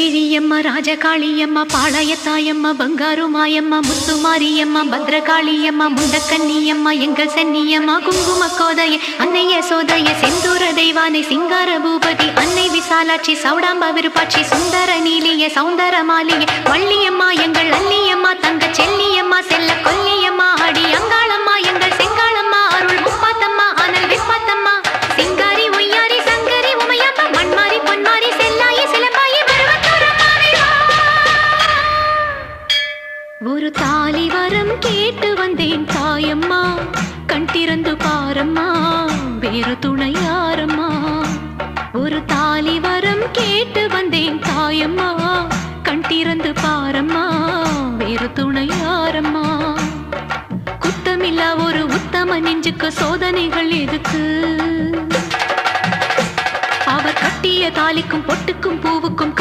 விழியம்மா ராஜகாளியம்மா பாளையத்தாயம்மா பங்காரு மாயம்மா முத்துமாரியம்மா பத்ரகாளியம்மா முண்டக்கன்னியம்மா எங்கள் சென்னியம்மா குங்கும கோதைய அன்னைய சோதைய செந்தூர தெய்வானை சிங்கார பூபதி அன்னை விசாலாட்சி சௌடாம்பா விருப்பாட்சி சுந்தர நீலிய சௌந்தர மாலிய வள்ளியம்மா எங்கள் அல்லியம்மா தங்க செல்லியம்மா செல்ல கொல்லியம்மா அடி அங்காளம்மா எங்கள் செங்காளம்மா அருள் முப்பாத்தம்மா அனல் விப்பாத்தம்மா சிங்காரி ஒய்யாரி சங்கரி உமையம்மா மண்மாரி பொன்மாரி செல்லாயி சிலம்பாயி ஒரு தாலி வரம் கேட்டு வந்தேன் தாயம்மா கண் திறந்து பாரம்மா வேறு துணை யாரம்மா ஒரு தாலி வரம் கேட்டு வந்தேன் தாயம்மா கண் திறந்து பாரம்மா வேறு துணை யாரம்மா குத்தமில்லா ஒரு உத்தம நெஞ்சுக்கு சோதனைகள் எதுக்கு அவர் கட்டிய தாலிக்கும் பொட்டுக்கும் பூவுக்கும்